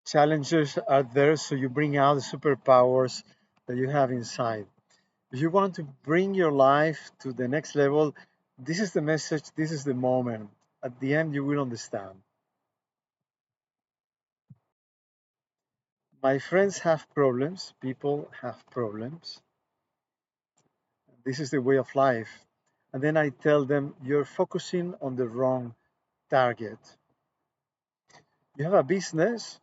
Challenges are there, so you bring out the superpowers that you have inside. If you want to bring your life to the next level, this is the message, this is the moment. At the end, you will understand. My friends have problems, people have problems. This is the way of life. And then I tell them, you're focusing on the wrong target. You have a business,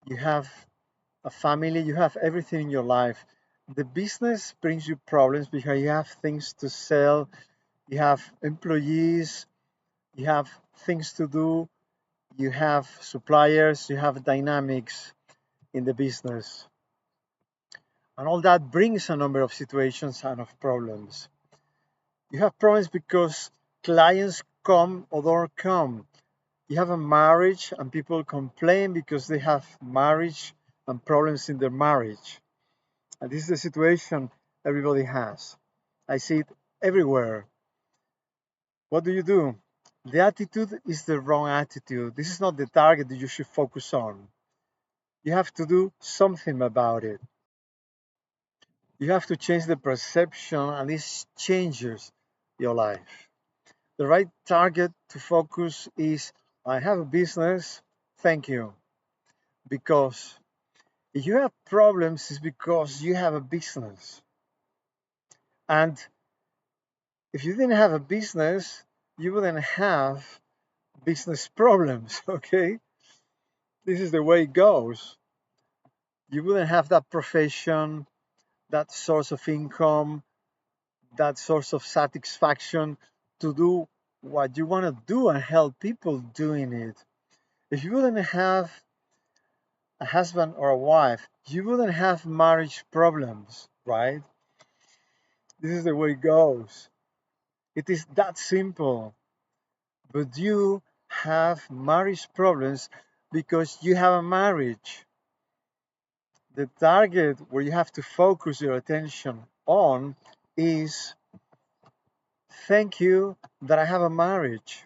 you have a family, you have everything in your life. The business brings you problems because you have things to sell, you have employees, you have things to do, you have suppliers, you have dynamics in the business. And all that brings a number of situations and of problems. You have problems because clients come or don't come. You have a marriage and people complain because they have marriage and problems in their marriage. And this is the situation everybody has. I see it everywhere. What do you do? The attitude is the wrong attitude. This is not the target that you should focus on. You have to do something about it. You have to change the perception, and this changes your life. The right target to focus is I have a business, thank you. Because if you have problems, it's because you have a business. And if you didn't have a business, you wouldn't have business problems, okay? This is the way it goes. You wouldn't have that profession, that source of income, that source of satisfaction to do what you want to do and help people doing it. If you wouldn't have a husband or a wife, you wouldn't have marriage problems, right? This is the way it goes. It is that simple. But you have marriage problems because you have a marriage. The target where you have to focus your attention on is thank you that I have a marriage.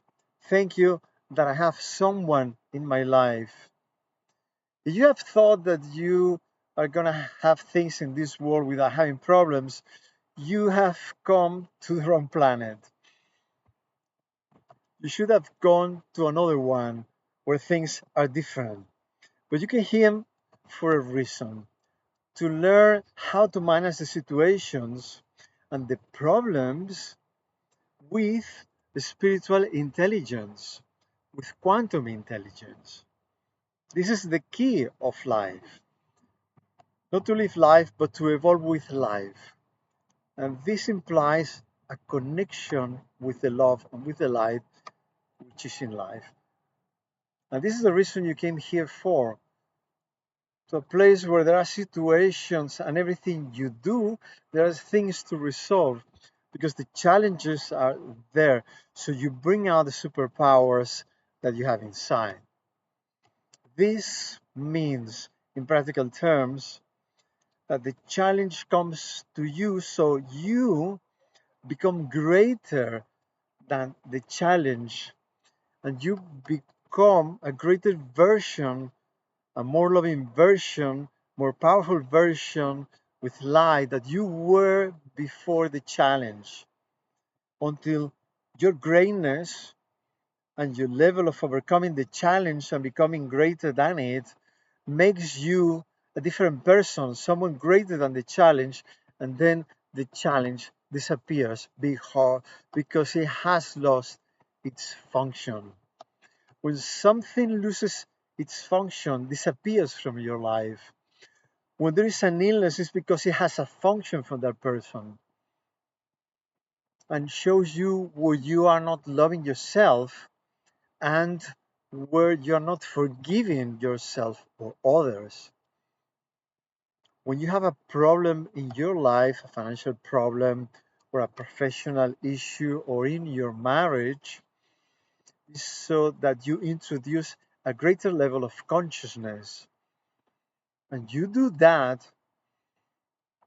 Thank you that I have someone in my life. If you have thought that you are going to have things in this world without having problems, you have come to the wrong planet. You should have gone to another one where things are different. But you can hear for a reason to learn how to manage the situations and the problems with spiritual intelligence, with quantum intelligence. This is the key of life. Not to live life, but to evolve with life. And this implies a connection with the love and with the light which is in life. And this is the reason you came here for, to a place where there are situations and everything you do, there are things to resolve because the challenges are there. So you bring out the superpowers that you have inside. This means, in practical terms, that the challenge comes to you so you become greater than the challenge and you become a greater version, a more loving version, more powerful version with light that you were before the challenge until your greatness and your level of overcoming the challenge and becoming greater than it makes you a different person, someone greater than the challenge, and then the challenge disappears because it has lost its function. When something loses its function, disappears from your life. When there is an illness, it's because it has a function for that person and shows you where you are not loving yourself and where you're not forgiving yourself or others. When you have a problem in your life, a financial problem or a professional issue or in your marriage, is so that you introduce a greater level of consciousness. And you do that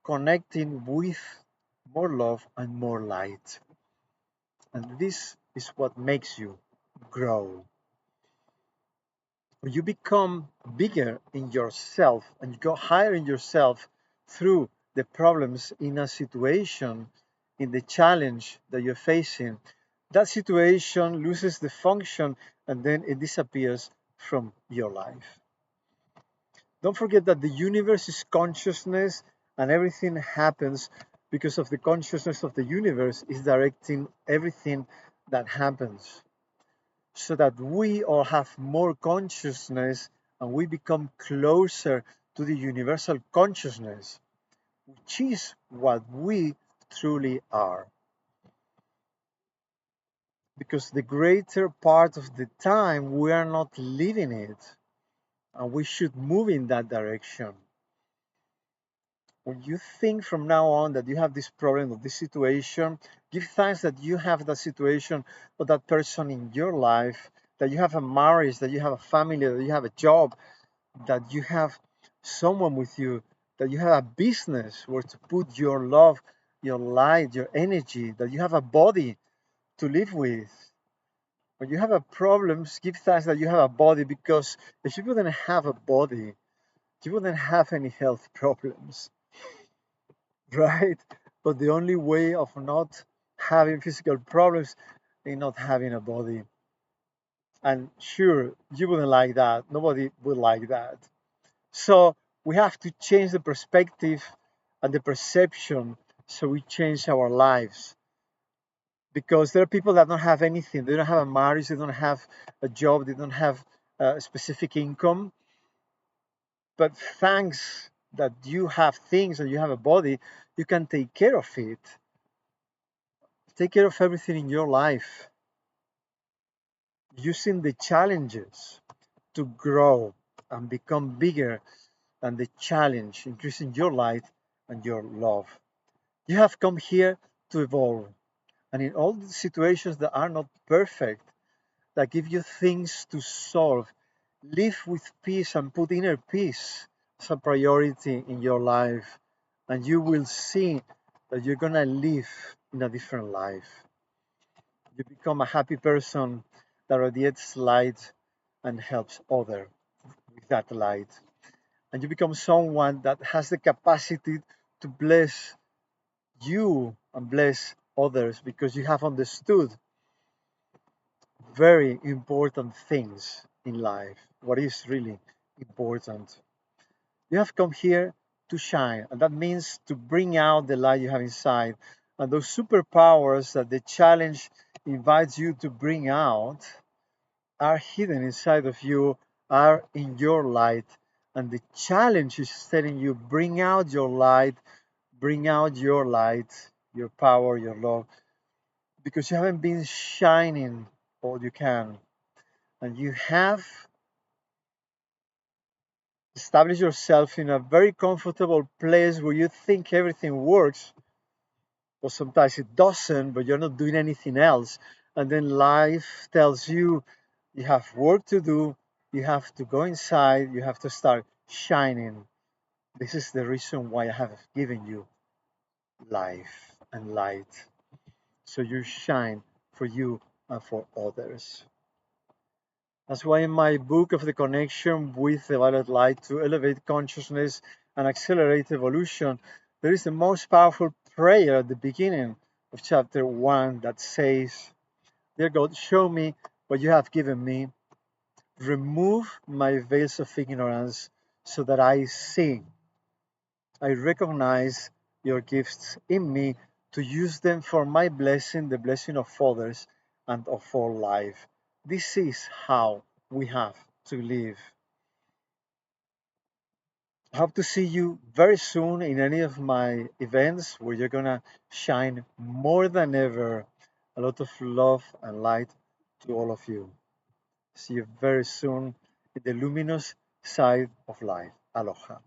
connecting with more love and more light. And this is what makes you grow. When you become bigger in yourself and you go higher in yourself through the problems in a situation, in the challenge that you're facing, that situation loses the function and then it disappears from your life. Don't forget that the universe is consciousness and everything happens because of the consciousness of the universe is directing everything that happens, so that we all have more consciousness and we become closer to the universal consciousness, which is what we truly are. Because the greater part of the time we are not living it, and we should move in that direction. When you think from now on that you have this problem or this situation, give thanks that you have that situation or that person in your life, that you have a marriage, that you have a family, that you have a job, that you have someone with you, that you have a business where to put your love, your light, your energy, that you have a body to live with. When you have a problem, give thanks that you have a body, because if you wouldn't have a body, you wouldn't have any health problems, right? But the only way of not having physical problems is not having a body. And sure, you wouldn't like that. Nobody would like that. So we have to change the perspective and the perception so we change our lives. Because there are people that don't have anything. They don't have a marriage, they don't have a job, they don't have a specific income. But thanks that you have things and you have a body, you can take care of it. Take care of everything in your life, using the challenges to grow and become bigger than the challenge, increasing your light and your love. You have come here to evolve. And in all the situations that are not perfect, that give you things to solve, live with peace and put inner peace as a priority in your life. And you will see that you're going to live in a different life. You become a happy person that radiates light and helps others with that light. And you become someone that has the capacity to bless you and bless others, because you have understood very important things in life. What is really important? You have come here to shine, and that means to bring out the light you have inside. And those superpowers that the challenge invites you to bring out are hidden inside of you, are in your light. And the challenge is telling you, bring out your light, bring out your light, your power, your love, because you haven't been shining all you can. And you have established yourself in a very comfortable place where you think everything works, or sometimes it doesn't, but you're not doing anything else. And then life tells you you have work to do, you have to go inside, you have to start shining. This is the reason why I have given you life and light. So you shine for you and for others. That's why in my book of the connection with the violet light to elevate consciousness and accelerate evolution, there is the most powerful prayer at the beginning of chapter 1 that says, Dear God, show me what you have given me. Remove my veils of ignorance so that I see. I recognize your gifts in me to use them for my blessing, the blessing of others, and of all life. This is how we have to live. I hope to see you very soon in any of my events where you're going to shine more than ever. A lot of love and light to all of you. See you very soon in the luminous side of life. Aloha.